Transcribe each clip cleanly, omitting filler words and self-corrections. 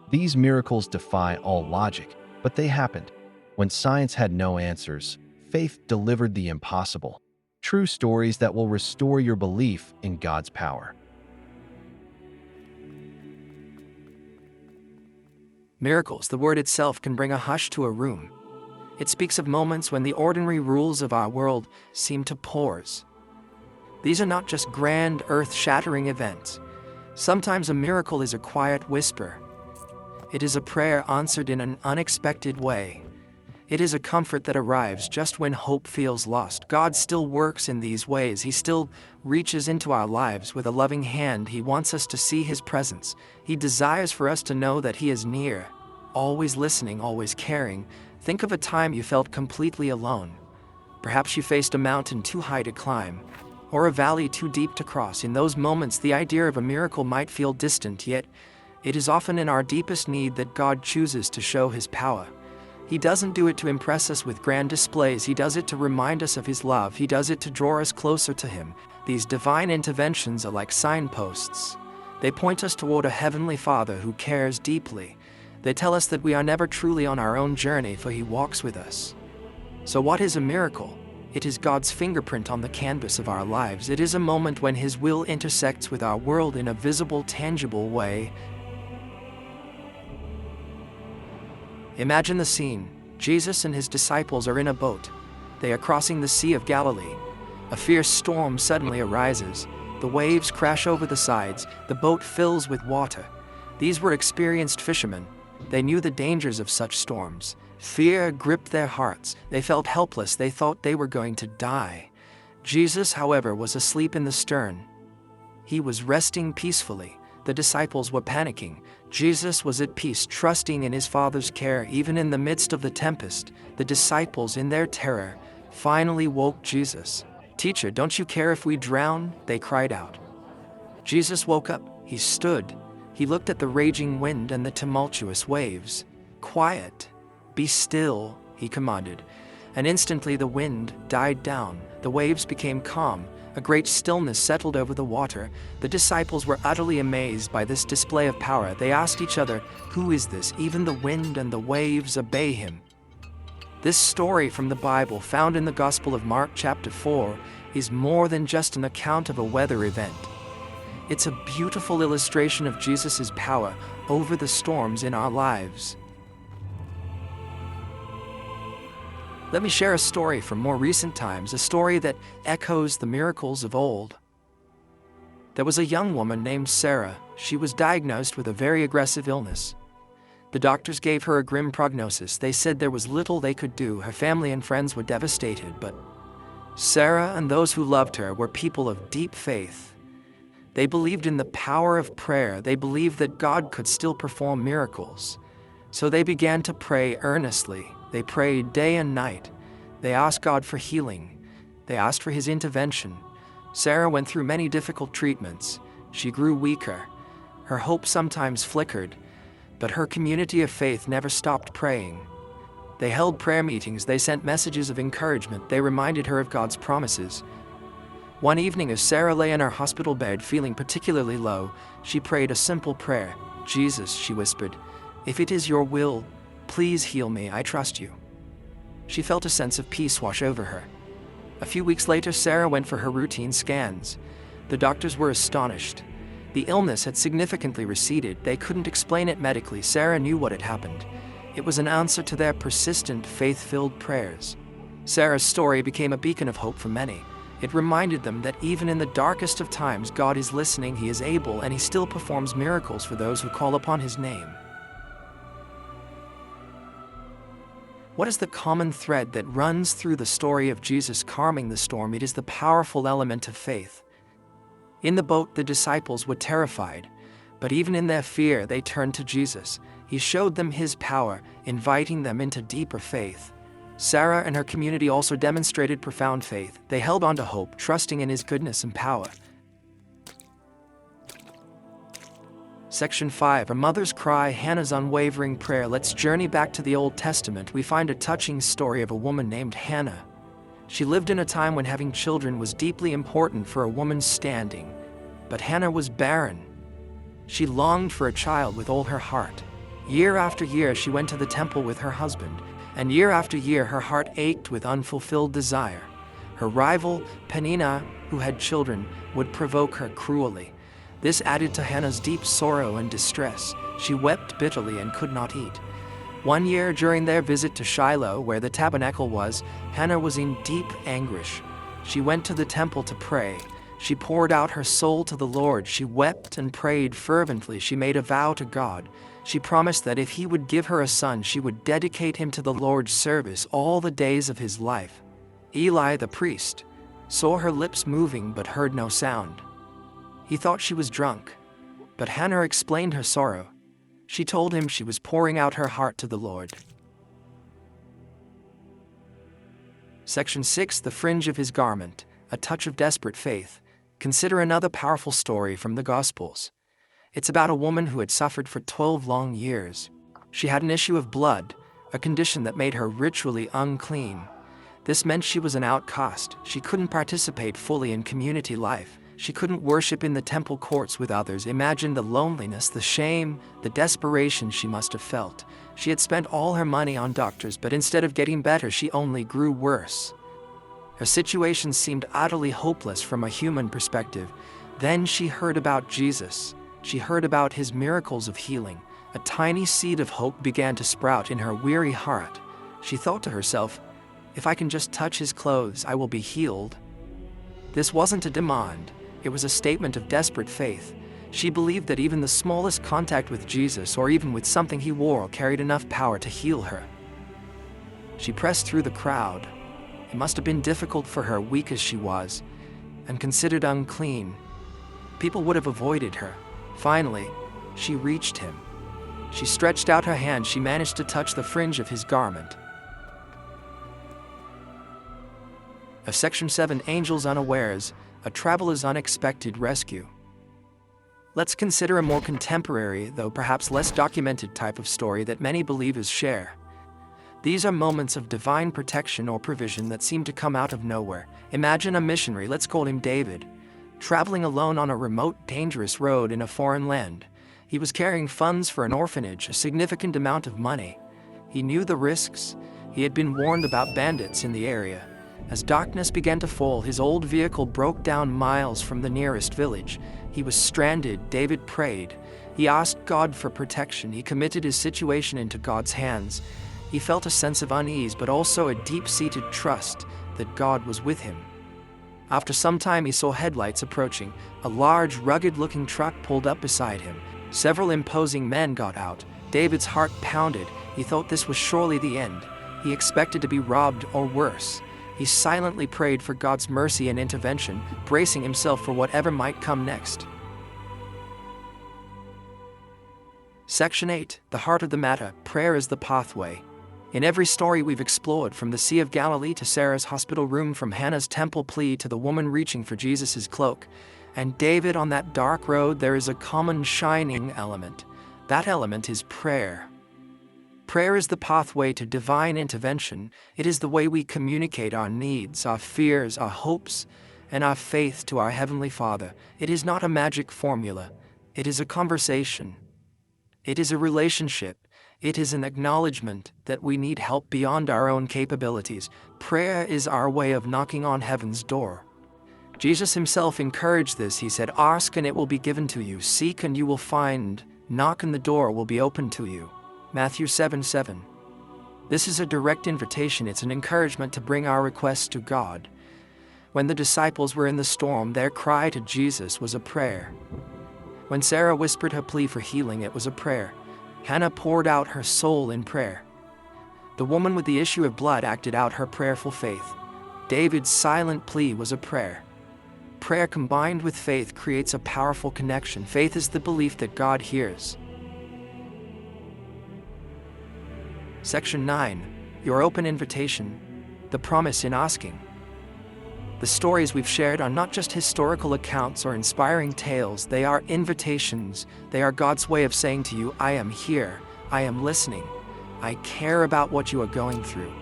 These miracles defy all logic, but they happened. When science had no answers, faith delivered the impossible. True stories that will restore your belief in God's power. Miracles, the word itself, can bring a hush to a room. It speaks of moments when the ordinary rules of our world seem to pause. These are not just grand, earth-shattering events. Sometimes a miracle is a quiet whisper. It is a prayer answered in an unexpected way. It is a comfort that arrives just when hope feels lost. God still works in these ways. He still reaches into our lives with a loving hand. He wants us to see His presence. He desires for us to know that He is near, always listening, always caring. Think of a time you felt completely alone. Perhaps you faced a mountain too high to climb, or a valley too deep to cross. In those moments, the idea of a miracle might feel distant, yet it is often in our deepest need that God chooses to show His power. He doesn't do it to impress us with grand displays. He does it to remind us of His love. He does it to draw us closer to Him. These divine interventions are like signposts. They point us toward a heavenly Father who cares deeply. They tell us that we are never truly on our own journey, for He walks with us. So what is a miracle? It is God's fingerprint on the canvas of our lives. It is a moment when His will intersects with our world in a visible, tangible way. Imagine the scene. Jesus and His disciples are in a boat. They are crossing the Sea of Galilee. A fierce storm suddenly arises. The waves crash over the sides. The boat fills with water. These were experienced fishermen. They knew the dangers of such storms. Fear gripped their hearts. They felt helpless. They thought they were going to die. Jesus, however, was asleep in the stern. He was resting peacefully. The disciples were panicking. Jesus was at peace, trusting in His Father's care. Even in the midst of the tempest, the disciples, in their terror, finally woke Jesus. "Teacher, don't you care if we drown?" they cried out. Jesus woke up. He stood. He looked at the raging wind and the tumultuous waves. "Quiet. Be still," He commanded. And instantly the wind died down. The waves became calm. A great stillness settled over the water. The disciples were utterly amazed by this display of power. They asked each other, "Who is this? Even the wind and the waves obey Him." This story from the Bible, found in the Gospel of Mark chapter 4, is more than just an account of a weather event. It's a beautiful illustration of Jesus' power over the storms in our lives. Let me share a story from more recent times, a story that echoes the miracles of old. There was a young woman named Sarah. She was diagnosed with a very aggressive illness. The doctors gave her a grim prognosis. They said there was little they could do. Her family and friends were devastated, but Sarah and those who loved her were people of deep faith. They believed in the power of prayer. They believed that God could still perform miracles. So they began to pray earnestly. They prayed day and night. They asked God for healing. They asked for His intervention. Sarah went through many difficult treatments. She grew weaker. Her hope sometimes flickered, but her community of faith never stopped praying. They held prayer meetings. They sent messages of encouragement. They reminded her of God's promises. One evening, as Sarah lay in her hospital bed feeling particularly low, she prayed a simple prayer. "Jesus," she whispered, "if it is your will, please heal me. I trust you." She felt a sense of peace wash over her. A few weeks later, Sarah went for her routine scans. The doctors were astonished. The illness had significantly receded. They couldn't explain it medically. Sarah knew what had happened. It was an answer to their persistent, faith-filled prayers. Sarah's story became a beacon of hope for many. It reminded them that even in the darkest of times, God is listening, He is able, and He still performs miracles for those who call upon His name. What is the common thread that runs through the story of Jesus calming the storm? It is the powerful element of faith. In the boat, the disciples were terrified, but even in their fear, they turned to Jesus. He showed them His power, inviting them into deeper faith. Sarah and her community also demonstrated profound faith. They held on to hope, trusting in His goodness and power. Section 5, A Mother's Cry, Hannah's Unwavering Prayer. Let's journey back to the Old Testament. We find a touching story of a woman named Hannah. She lived in a time when having children was deeply important for a woman's standing. But Hannah was barren. She longed for a child with all her heart. Year after year she went to the temple with her husband, and year after year her heart ached with unfulfilled desire. Her rival, Peninnah, who had children, would provoke her cruelly. This added to Hannah's deep sorrow and distress. She wept bitterly and could not eat. One year, during their visit to Shiloh, where the tabernacle was, Hannah was in deep anguish. She went to the temple to pray. She poured out her soul to the Lord. She wept and prayed fervently. She made a vow to God. She promised that if He would give her a son, she would dedicate him to the Lord's service all the days of his life. Eli, the priest, saw her lips moving but heard no sound. He thought she was drunk, but Hannah explained her sorrow. She told him she was pouring out her heart to the Lord. Section 6. The fringe of his garment, a touch of desperate faith. Consider another powerful story from the Gospels. It's about a woman who had suffered for 12 long years. She had an issue of blood, a condition that made her ritually unclean. This meant she was an outcast. She couldn't participate fully in community life. She couldn't worship in the temple courts with others. Imagine the loneliness, the shame, the desperation she must have felt. She had spent all her money on doctors, but instead of getting better, she only grew worse. Her situation seemed utterly hopeless from a human perspective. Then she heard about Jesus. She heard about His miracles of healing. A tiny seed of hope began to sprout in her weary heart. She thought to herself, "If I can just touch His clothes, I will be healed." This wasn't a demand. It was a statement of desperate faith. She believed that even the smallest contact with Jesus, or even with something He wore, carried enough power to heal her. She pressed through the crowd. It must have been difficult for her, weak as she was, and considered unclean. People would have avoided her. Finally, she reached Him. She stretched out her hand. She managed to touch the fringe of His garment. Section 7. Angels unawares, a traveler's unexpected rescue. Let's consider a more contemporary, though perhaps less documented type of story that many believers share. These are moments of divine protection or provision that seem to come out of nowhere. Imagine a missionary, let's call him David, traveling alone on a remote, dangerous road in a foreign land. He was carrying funds for an orphanage, a significant amount of money. He knew the risks. He had been warned about bandits in the area. As darkness began to fall, his old vehicle broke down miles from the nearest village. He was stranded. David prayed. He asked God for protection. He committed his situation into God's hands. He felt a sense of unease, but also a deep-seated trust that God was with him. After some time, he saw headlights approaching. A large, rugged-looking truck pulled up beside him. Several imposing men got out. David's heart pounded. He thought this was surely the end. He expected to be robbed or worse. He silently prayed for God's mercy and intervention, bracing himself for whatever might come next. Section 8. The heart of the matter. Prayer is the pathway. In every story we've explored, from the Sea of Galilee to Sarah's hospital room, from Hannah's temple plea to the woman reaching for Jesus' cloak, and David on that dark road, there is a common shining element. That element is prayer. Prayer is the pathway to divine intervention. It is the way we communicate our needs, our fears, our hopes, and our faith to our Heavenly Father. It is not a magic formula. It is a conversation. It is a relationship. It is an acknowledgement that we need help beyond our own capabilities. Prayer is our way of knocking on heaven's door. Jesus Himself encouraged this. He said, "Ask and it will be given to you. Seek and you will find. Knock and the door will be opened to you." Matthew 7:7. This is a direct invitation. It's an encouragement to bring our requests to God. When the disciples were in the storm, their cry to Jesus was a prayer. When Sarah whispered her plea for healing, it was a prayer. Hannah poured out her soul in prayer. The woman with the issue of blood acted out her prayerful faith. David's silent plea was a prayer. Prayer combined with faith creates a powerful connection. Faith is the belief that God hears. Section 9. Your open invitation. The promise in asking. The stories we've shared are not just historical accounts or inspiring tales. They are invitations. They are God's way of saying to you, "I am here. I am listening. I care about what you are going through."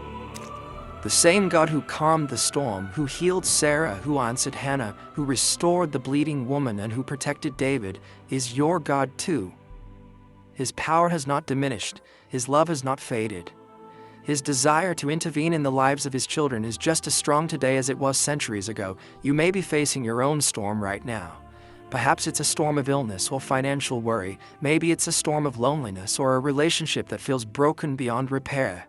The same God who calmed the storm, who healed Sarah, who answered Hannah, who restored the bleeding woman, and who protected David, is your God too. His power has not diminished. His love has not faded. His desire to intervene in the lives of His children is just as strong today as it was centuries ago. You may be facing your own storm right now. Perhaps it's a storm of illness or financial worry. Maybe it's a storm of loneliness or a relationship that feels broken beyond repair.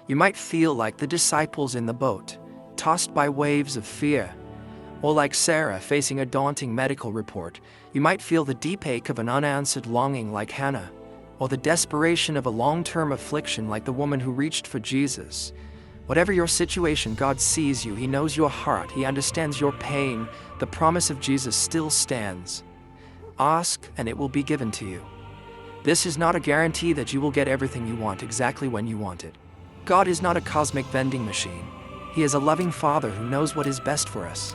You might feel like the disciples in the boat, tossed by waves of fear. Or like Sarah facing a daunting medical report, you might feel the deep ache of an unanswered longing like Hannah, or the desperation of a long-term affliction like the woman who reached for Jesus. Whatever your situation, God sees you. He knows your heart. He understands your pain. The promise of Jesus still stands. Ask, and it will be given to you. This is not a guarantee that you will get everything you want exactly when you want it. God is not a cosmic vending machine. He is a loving Father who knows what is best for us.